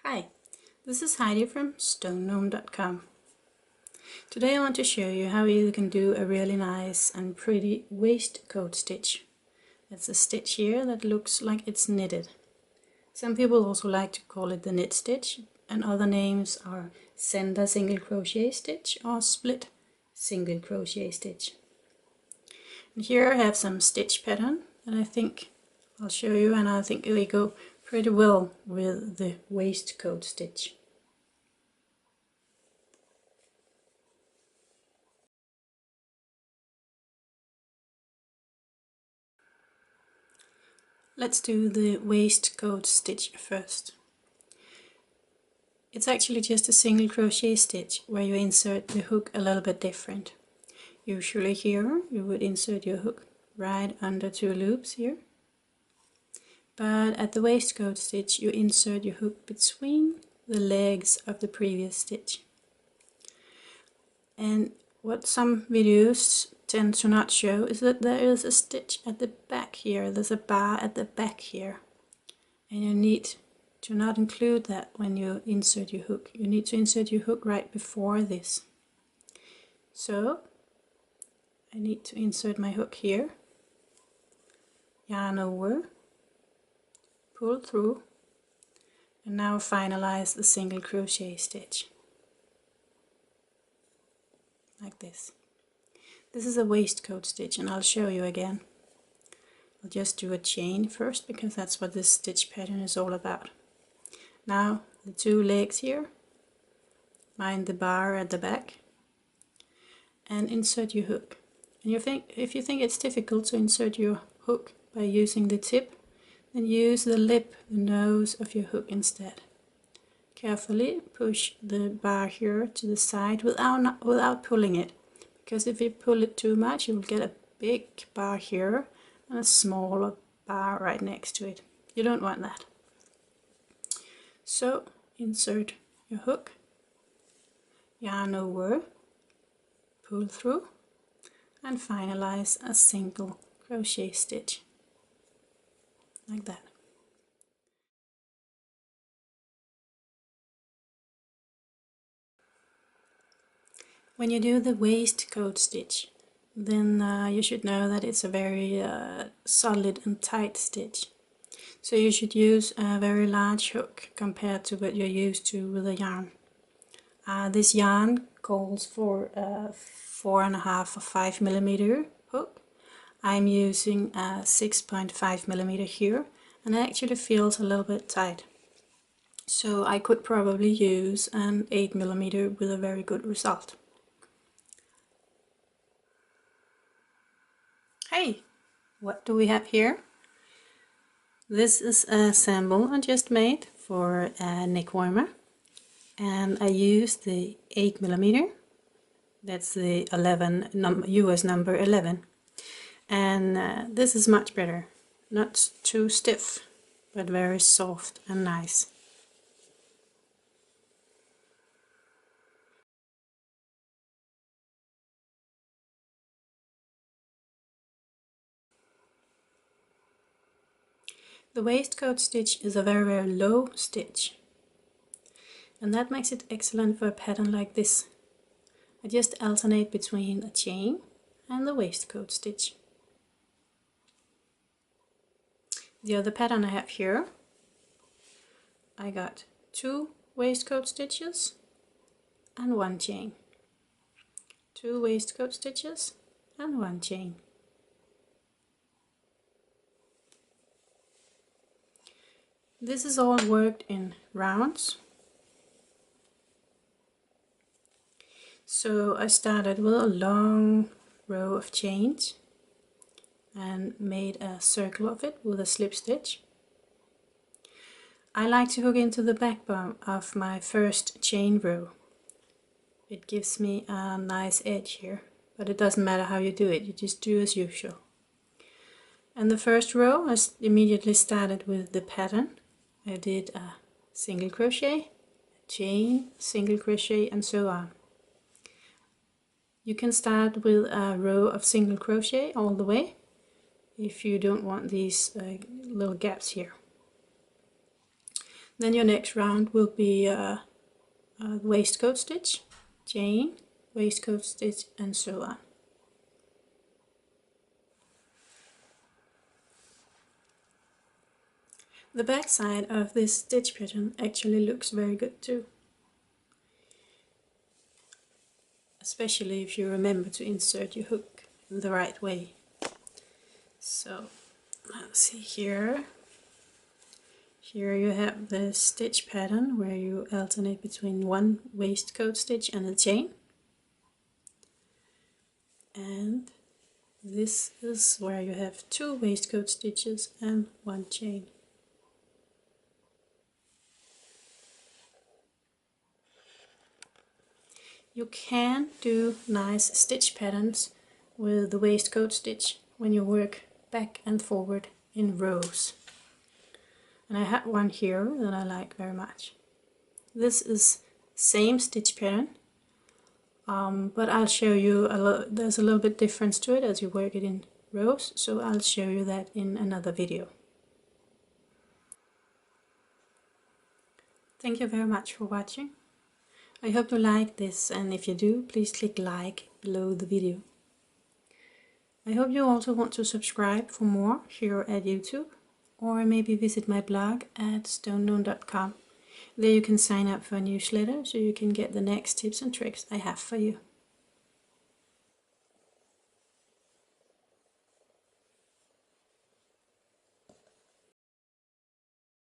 Hi, this is Heidi from StoneGnome.com. Today I want to show you how you can do a really nice and pretty waistcoat stitch. It's a stitch here that looks like it's knitted. Some people also like to call it the knit stitch, and other names are center single crochet stitch or split single crochet stitch. And here I have some stitch pattern that I think I'll show you, and I think they go pretty well with the waistcoat stitch. Let's do the waistcoat stitch first. It's actually just a single crochet stitch where you insert the hook a little bit different. Usually here you would insert your hook right under two loops here. But at the waistcoat stitch you insert your hook between the legs of the previous stitch. And what some videos tend to not show is that there is a stitch at the back here. There's a bar at the back here. And you need to not include that when you insert your hook. You need to insert your hook right before this. So I need to insert my hook here, yarn over, pull through, and now finalize the single crochet stitch. Like this. This is a waistcoat stitch, and I'll show you again. I'll just do a chain first because that's what this stitch pattern is all about. Now the two legs here, mind the bar at the back, and insert your hook. And if you think it's difficult to insert your hook by using the tip, then use the lip, the nose of your hook instead. Carefully push the bar here to the side without pulling it, because if you pull it too much you will get a big bar here and a smaller bar right next to it. You don't want that. So insert your hook, yarn over, pull through, and finalize a single crochet stitch like that. When you do the waistcoat stitch, then you should know that it's a very solid and tight stitch. So you should use a very large hook compared to what you're used to with a yarn. This yarn calls for a 4.5 or 5 millimeter hook. I'm using a 6.5 millimeter here, and it actually feels a little bit tight. So I could probably use an 8 millimeter with a very good result. Hey, what do we have here? This is a sample I just made for a neck warmer, and I used the 8 millimeter. That's the US number 11, and this is much better. Not too stiff, but very soft and nice. The waistcoat stitch is a very low stitch, and that makes it excellent for a pattern like this. I just alternate between a chain and the waistcoat stitch. The other pattern I have here, I got 2 waistcoat stitches and 1 chain. 2 waistcoat stitches and 1 chain. This is all worked in rounds. So I started with a long row of chains and made a circle of it with a slip stitch. I like to hook into the backbone of my first chain row. It gives me a nice edge here, but it doesn't matter how you do it, you just do as usual. And the first row I immediately started with the pattern. I did a single crochet, a chain, single crochet, and so on. You can start with a row of single crochet all the way if you don't want these little gaps here. Then your next round will be a waistcoat stitch, chain, waistcoat stitch, and so on. The back side of this stitch pattern actually looks very good too, especially if you remember to insert your hook in the right way. So let's see here. Here you have the stitch pattern where you alternate between one waistcoat stitch and a chain. And this is where you have 2 waistcoat stitches and 1 chain. You can do nice stitch patterns with the waistcoat stitch when you work back and forward in rows. And I have one here that I like very much. This is same stitch pattern, but I'll show you there's a little bit difference to it as you work it in rows, so I'll show you that in another video. Thank you very much for watching. I hope you like this, and if you do, please click like below the video. I hope you also want to subscribe for more here at YouTube, or maybe visit my blog at StoneGnome.com. There you can sign up for a newsletter so you can get the next tips and tricks I have for you.